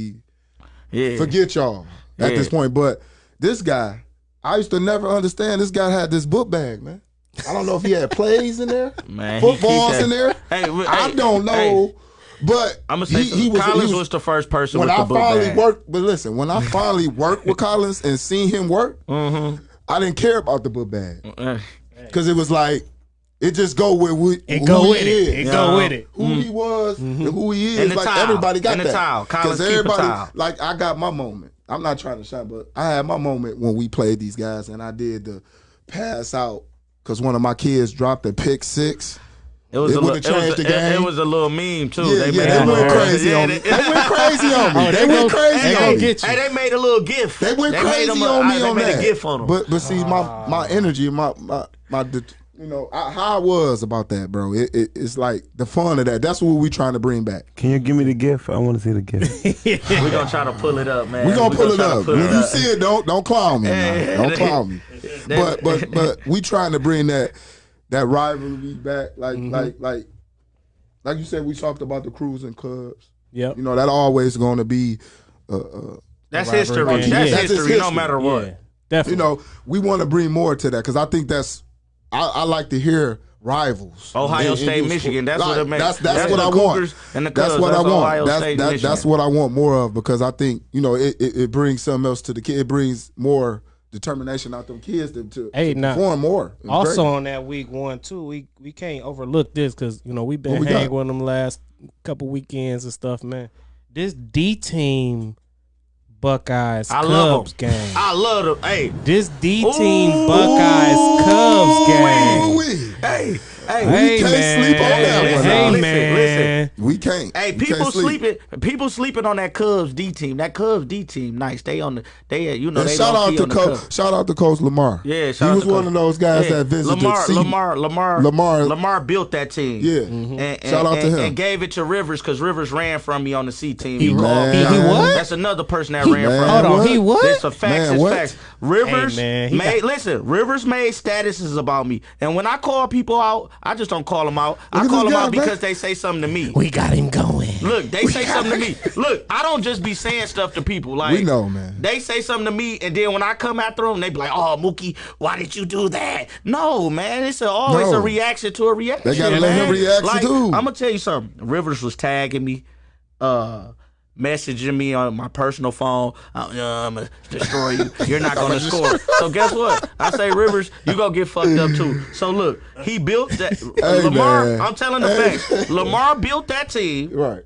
forget y'all at this point. But this guy, I used to never understand. This guy had this book bag, man. I don't know if he had plays in there, man, footballs in there. I don't know. But I'm gonna say Collins was the first person when with the book bag. But listen, when I finally worked with Collins and seen him work, I didn't care about the book bag. because it was like it just go with who It go he with it. is. It go with it. Who he was and who he is. And the Like towel. everybody got And the that. towel. Collins, keep a everybody, towel. like I got my moment. I'm not trying to shine, but I had my moment when we played these guys, and I did the pass out because one of my kids dropped a pick 6. It was It a would've little, changed the game. It was a little meme too. Yeah, made they a went little- crazy yeah, on me. They went crazy on me. Oh, They went crazy they on gonna me. get you. Hey, they made a little gift. They went made crazy them on me they on made that. a gift on them. But see, my energy, my you know, how I was about that, bro. It's like the fun of that. That's what we trying to bring back. Can you give me the gift? I want to see the gift. We're gonna try to pull it up, man. We gonna pull it try to up. pull When it you up. see it, don't clown me. Now. Don't clown me. But we trying to bring that rivalry back. Like you said, we talked about the Crews and Cubs. Yep. You know, that always going to be. That's rivalry history. game. That's Yeah. That's history, just no history. matter what. Yeah, definitely. You know, we want to bring more to that because I think that's. I like to hear rivals. Ohio in State, youth Michigan. sport. That's what it makes. That's what the I Cougars want. And the That's Cubs. what I want. Ohio State, and Michigan. That's what I want more of because I think you know it brings something else to the kid. It brings more determination out them kids to now, perform more. It's also great. on that week 1 too, we can't overlook this because you know we've been What we hanging got? with them last couple weekends and stuff, man. This D team Buckeyes I love Cubs 'em. game. I love them. Hey, This D team Ooh. Buckeyes Cubs game. Ooh-wee. hey. Hey can't man, sleep on that one, hey now. man. We can't. Hey, We people can't sleep. sleeping on that Cubs D team. That Cubs D team, nice. They you know And they shout out low-key to on the Cubs. Shout out to Coach Lamar. Yeah, he shout out was to one Coach. of those guys Yeah, that visited. Lamar built that team. Yeah. And, Shout out to him. And gave it to Rivers because Rivers ran from me on the C team. He called me ran- out. he what? That's another person that ran man, from Hold me. on, what? he what? It's a fact. Man, It's what? facts. Rivers Hey, man, Rivers made statuses about me. And when I call people out, I just don't call them out. I at call this them guy, out man. because they say something to me. We got him going. Look, they say something to me. Look, I don't just be saying stuff to people. Like We know, man. They say something to me, and then when I come after them, they be like, "Oh, Mookie, why did you do that?" No, man, it's always No. a reaction to a reaction. They gotta let man. him react like, too. I'm gonna tell you something. Rivers was tagging me, messaging me on my personal phone. I'm gonna destroy you. You're not gonna score. So guess what? I say, Rivers, you gonna get fucked up too. So look, he built that. Hey, Lamar, man. I'm telling the facts. Lamar built that team. Right.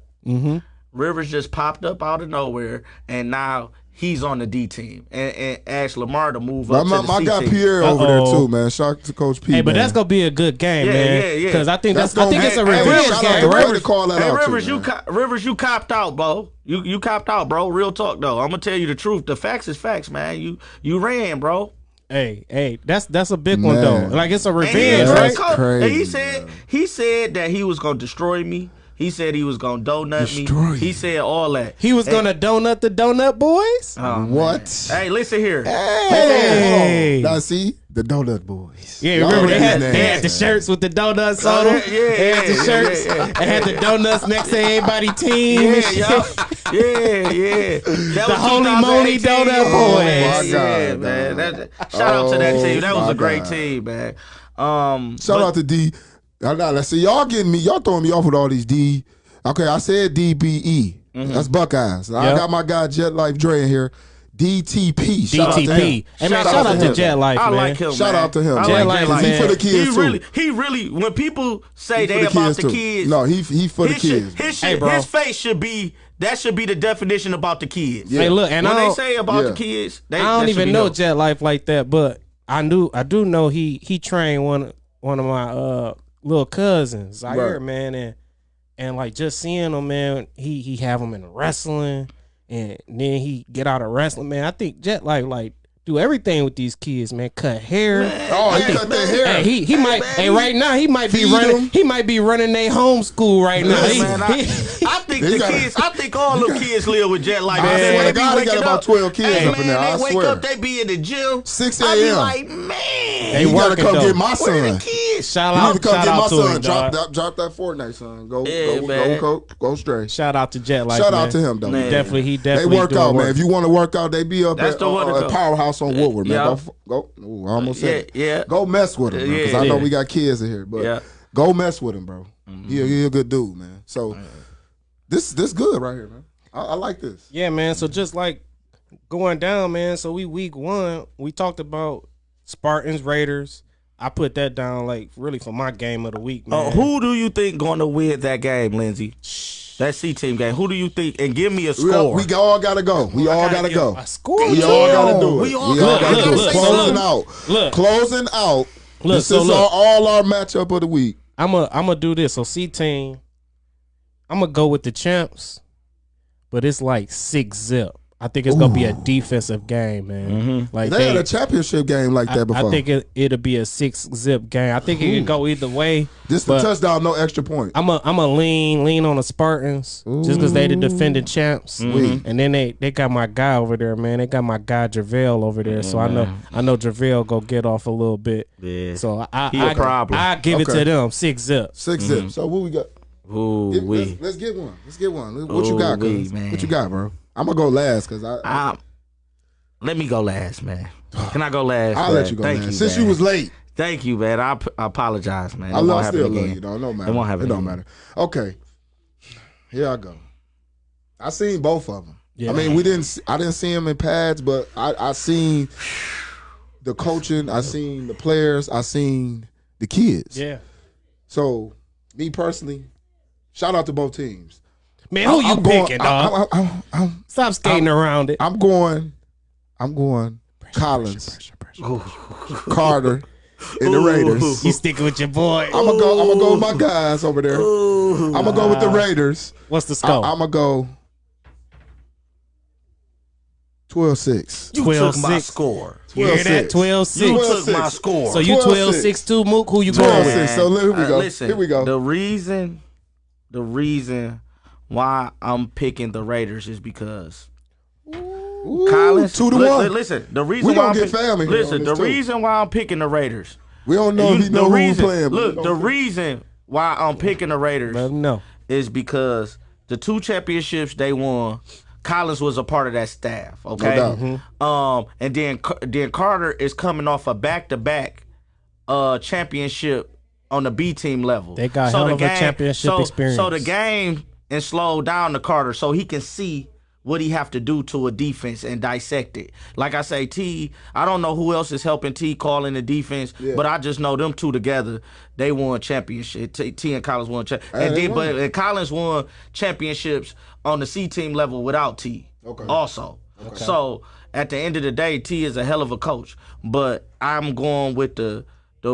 Rivers just popped up out of nowhere, and now he's on the D team, and asked Lamar to move up My to the C guy team. Pierre over there Uh-oh. too, man. Shout out to Coach P. Hey, but man. that's gonna be a good game, Yeah, man. yeah, yeah. Because I think That's I think gonna it's a be- hey, revenge shout out game. to Ray Rivers, to call that Hey, out Rivers, too, man. Rivers, you copped out, bro. You copped out, bro. Real talk though. I'm gonna tell you the truth. The facts is facts, man. You ran, bro. Hey, that's a big one Man. though. Like it's a And he, revenge, That's right? crazy, and he said that he was gonna destroy me. He said he was gonna donut Destroy me. He you. said all that. He was gonna donut the donut boys. Oh, What? Hey, listen here. Hey. Now see the Donut Boys. Yeah, Y'all remember know they these had names. the shirts with the donuts on them. Yeah, yeah, They had the yeah, shirts. yeah, yeah. They had the donuts next to everybody team. and Yeah, shit. yeah. That The was Holy Moly 2018. Donut Oh, Boys. my Yeah, God, man. dog. Shout out to that team. That was my a great God. team, man. Shout out to D. Now, let's see, y'all getting me. Y'all throwing me off with all these D. Okay, I said DBE. That's Buckeyes. I Yep. got my guy Jet Life Dre in here. DTP. Shout out to him. DTP. Hey man, shout out to him. Jet Life, I man. like him. Shout man. out to him. I Jet like Life, Jet Life. man. He for the kids too. He really. When people say He they for the about kids the too. kids, No, he for the his kids. Shit, his Hey, shit, bro. his face should be. That should be the definition about the kids. Yeah. Hey, look, and When I they don't, say about Yeah. the kids, I don't that should even be know no. Jet Life like that, but I do know he trained one of my little cousins, Zaire, Right. man, and like just seeing him, man, he have him in wrestling, and then he get out of wrestling, man. I think Jet Life like do everything with these kids, man. Cut hair. Oh, he cut their hair. Hey, he might. man, Hey, right now he might be Feed running. him. He might be running their homeschool right now. Hey, He- man, I think They the gotta- kids. I think all them kids live with Jet Life. I Man, swear they to be God, he got waking about up. 12 kids Hey, up in man, there, I They wake swear. up, they be in the gym. 6 I be a.m. like, man, Hey, You gotta working, come though. get my where the son. kids? shout You out, need to come shout get my out to son. him, Drop dog. that Fortnite, son. Go, Yeah, man. go straight. Shout out to Jet Life. Shout man. out to him, though. Man. Definitely, he They definitely work doing out, man. work. If you want to work out, they be up That's at, the one to go. Powerhouse on Woodward, man. Yeah. Go. Ooh, I almost said it. Yeah. Go mess with him, because Yeah, I know yeah. we got kids in here. But Yeah. go mess with him, bro. He a good dude, man. So this good right here, man. I like this. Yeah, man. So just like going down, man. So week 1, we talked about Spartans, Raiders, I put that down like really for my game of the week, man. Who do you think going to win that game, Lindsay? That C-team game. Who do you think? And give me a score. We all got to go. We all got to go. A score. We all got to do it. We all got to do it. Closing Look. out. Closing out. Look, This is all our matchup of the week. I'm gonna do this. So C-team, I'm gonna go with the champs, but it's like 6-0. I think it's gonna be a defensive game, man. Mm-hmm. Like They had a championship game like that before. I think it'll be a 6-0 game. I think it can go either way. This the touchdown, no extra point. I'm a lean on the Spartans just because they the defending champs, and then they got my guy over there, man. They got my guy JaVale over there, so I know JaVale go get off a little bit. Yeah. So problem. I give it to them 6-0. 6-0. So what we got? Let's get one. Let's get one. What you got, cuz? What you got, bro? I'm gonna go last because let me go last, man. Can I go last? I'll let you go last. Since you was late. Thank you, man. I apologize, man. I still love you, though. No matter. It don't matter. Okay, here I go. I seen both of them. Yeah. I mean, I didn't see them in pads, but I seen the coaching. I seen the players. I seen the kids. Yeah. So me personally, shout out to both teams. Man, who you picking, dog? Stop skating around it. I'm going Collins, Carter, and the Raiders. You sticking with your boy. I'm gonna go with my guys over there. I'm gonna go with the Raiders. What's the score? I'm gonna go 12-6. You took my score. You hear that? 12-6. You took my score. So you 12-6 too, Mook? Who you going with? So here we go. Listen, here we go. The reason why I'm picking the Raiders is because Collins 2-1. Listen, the reason we why gonna get family. Listen, the reason why I'm picking the Raiders. We don't know if he know who we playing. Look, the reason why I'm picking the Raiders is because the 2 championships they won, Collins was a part of that staff. Okay, no doubt. And then Carter is coming off a back-to-back championship on the B team level. They got hell of a championship experience. So the game and slow down the Carter so he can see what he have to do to a defense and dissect it. Like I say, T, I don't know who else is helping T calling the defense, but I just know them two together, they won championship. T and Collins won but Collins won championships on the C team level without T. Also. Okay. So at the end of the day, T is a hell of a coach. But I'm going with the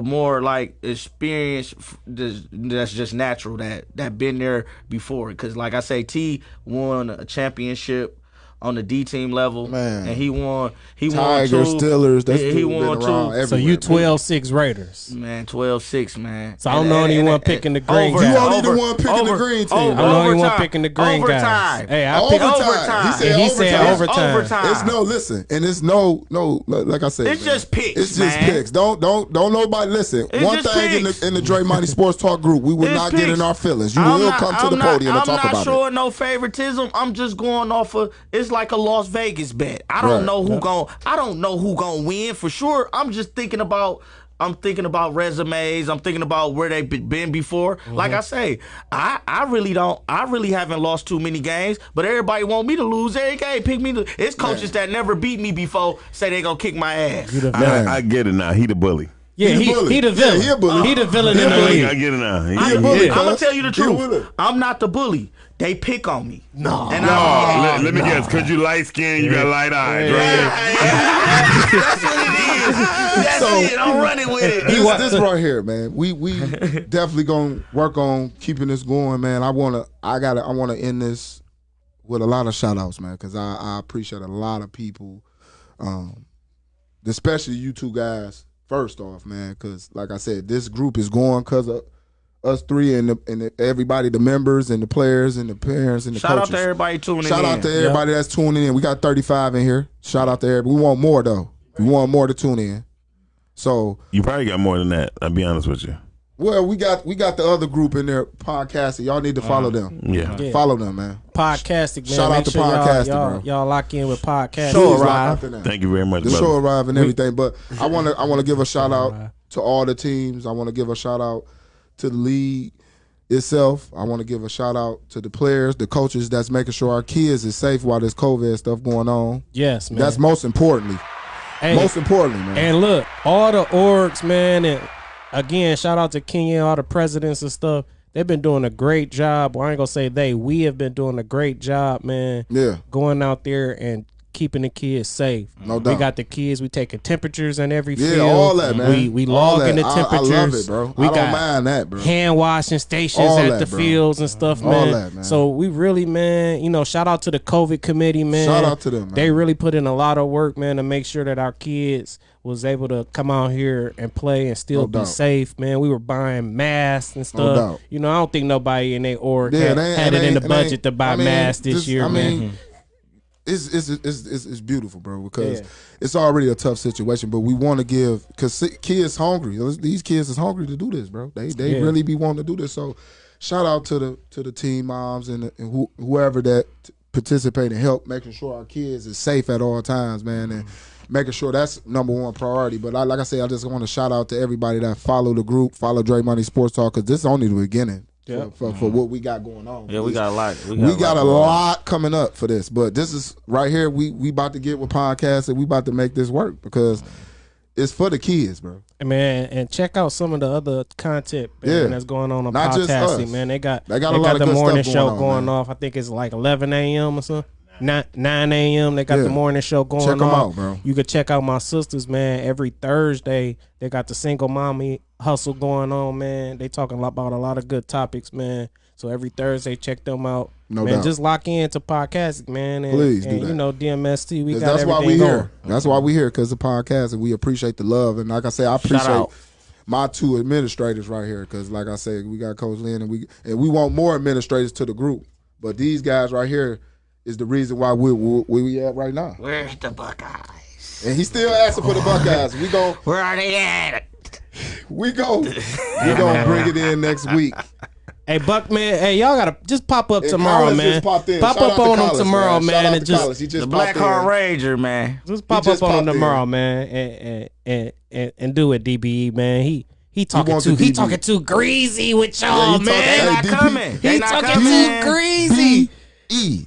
more like experience that's just natural that been there before. Because like I say, T won a championship on the D team level, man, and he won Tigers, 2 Steelers. That's he won 2. So you 12-6 Raiders, man. 12-6, man. So I'm the only one picking the green guys. You only the one picking the green team. I'm the only one picking the green guys. Hey, I picked overtime. He said overtime. It's it's no. Like I said, it's just picks. It's just picks. Don't nobody listen. One thing in the Dre Money Sports Talk group, we will not get in our feelings. You will come to the podium and talk about it. I'm not showing no favoritism. I'm just going off of it's like a Las Vegas bet. I don't know who gonna win for sure. I'm just thinking about resumes. I'm thinking about where they've been before. Like I say, I really haven't lost too many games, but everybody want me to lose every game. Pick me. It's coaches that never beat me before say they gonna kick my ass. I get it now. He the bully. Yeah, he the villain. He a bully. He the villain in the league. I get it now. He a bully. I'm gonna tell you the truth. I'm not the bully. They pick on me. Let me guess. Cause you light skinned, you got light eyes. That's what it is. That's it. I'm running with it. This right here, man. We definitely gonna work on keeping this going, man. I wanna end this with a lot of shout outs, man, because I appreciate a lot of people, especially you two guys. First off, man, because like I said, this group is going because of us three and everybody, the members and the players and the parents and the coaches. Shout out to everybody tuning in. Shout out to everybody that's tuning in. We got 35 in here. Shout out to everybody. We want more though. We want more to tune in. So you probably got more than that. I'll be honest with you. Well, we got the other group in there podcasting. Y'all need to follow them. Yeah. Follow them, man. Podcasting, man. Shout out to podcasting, bro. Y'all lock in with podcasting. Show arrive. Thank you very much, the brother. show arrive and everything. But I want to give a shout out to all the teams. I want to give a shout out to the league itself. I want to give a shout out to the players, the coaches that's making sure our kids is safe while this COVID stuff going on. Yes, man. That's most importantly. Most importantly, man. And look, all the orgs, man, and again, shout out to Kenya, all the presidents and stuff. They've been doing a great job. Well, I ain't gonna say they. We have been doing a great job, man. Yeah. Going out there and keeping the kids safe. No doubt. We got the kids. We taking temperatures in every field. Yeah, all that, man. We logging the temperatures. I love it, bro. We I don't got mind that, bro. hand washing stations All at that, the bro. fields and stuff, All man. that, man. So we really, man, shout out to the COVID committee, man. Shout out to them, man. They really put in a lot of work, man, to make sure that our kids was able to come out here and play and still be safe, man. We were buying masks and stuff. doubt. I don't think nobody in their org had it in the budget to buy masks this year, man. It's beautiful, bro, because it's already a tough situation, but we want to give, because kids hungry. These kids is hungry to do this, bro. They really be wanting to do this. So shout out to the team moms and whoever that participate and help making sure our kids is safe at all times, man, and making sure that's number one priority. But like I say, I just want to shout out to everybody that follow the group, follow Dre Money Sports Talk, because this is only the beginning. For what we got going on. Yeah, we got a lot. We got a lot coming up for this, but this is right here. We about to get with podcasts and we about to make this work because it's for the kids, bro. Man, and check out some of the other content that's going on Not just us. podcasting, man. They got a lot of the good morning stuff show going on, going man. off. I think it's like 11 a.m. or something. 9 a.m. They got the morning show going on. Check them out, bro. You could check out my sisters, man. Every Thursday, they got the single mommy hustle going on, man. They talking about a lot of good topics, man. So every Thursday, check them out. No man, doubt. Just lock in to podcasting, man. And, Please do that. DMST, we got that's everything why we going. here. That's why we here, because the podcast, and we appreciate the love. And like I say, I appreciate my two administrators right here, because like I said, we got Coach Lynn, and we want more administrators to the group. But these guys right here is the reason why where we at right now. Where's the Buckeyes? And he's still asking for the Buckeyes. Where are they at? We gonna bring it in next week. Hey, Buck, man. Hey, y'all gotta just pop up And tomorrow, Collins man. just popped in. Pop Shout up out to on them Collins, tomorrow, Shout man, out and to Collins. He just The popped Black Heart in. Ranger, man. just pop just up on him popped in. tomorrow, man, and do it, DBE, man. He talking wants too the he DBE. talking too greasy with y'all, he man. talking- They not DP. coming. They He not talking coming. too greasy. E.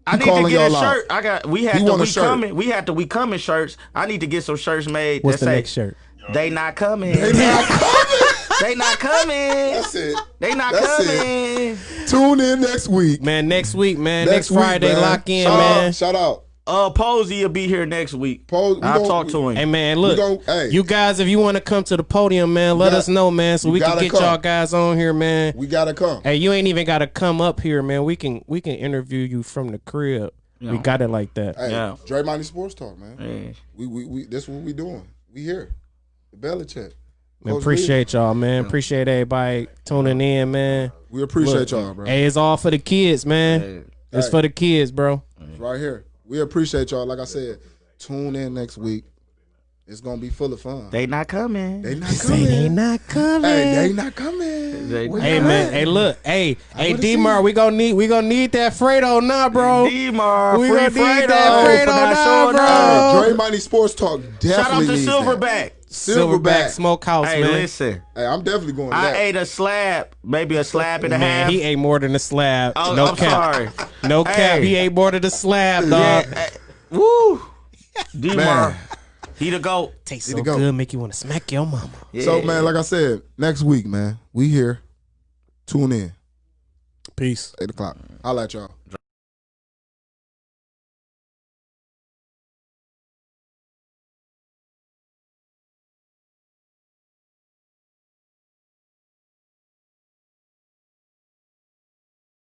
I need to calling get a y'all out. shirt. We had He the want a We shirt. Coming. We had the We Coming shirts. I need to get some shirts made What's that the say next shirt? They not coming. They not coming. They not coming. That's it. They not That's coming. Tune in next week. Man, next week, man. Next week, Friday, man. lock in, Shout man. Out, shout out. Posey will be here next week. Pose- we I'll gon- talk to him. Hey, man, look. Hey. You guys, if you want to come to the podium, man, let us know, man, so you we can gotta get come. y'all guys on here, man. We gotta come. Hey, you ain't even got to come up here, man. We can interview you from the crib. Yeah. We got it like that. Hey, Yeah. Dre Money Sports Talk, man. Yeah. We this what we doing. We here. The Belichick. Man, Coach appreciate y'all, man. Appreciate everybody tuning in, man. We appreciate Look, y'all, bro. Hey, it's all for the kids, man. It's Hey. for the kids, bro. Right here. We appreciate y'all. Like I said, tune in next week. It's gonna be full of fun. They not coming. They not Say coming. they not coming. Hey, they not coming. They- Where Hey you man, at? hey look, hey wanna D-Mar, see. we gonna need that Fredo now, bro. D-Mar, We free gonna need Fredo. that Fredo for not now, showing bro. up. Dre Money Sports Talk definitely Shout out to needs Silverback. that. Silverback Smokehouse, Hey, man. listen. Hey, I'm definitely going to I that. ate a slab, maybe a slab and a Man, half. he ate more than a slab. Oh, no I'm cap. sorry. No cap. Hey. He ate more than a slab, Yeah, dog. woo. D-Mar, Man. he the GOAT. Tastes Need so to go. good, make you want to smack your mama. So, man, like I said, next week, man, we here. Tune in. Peace. 8 o'clock. Holla at y'all.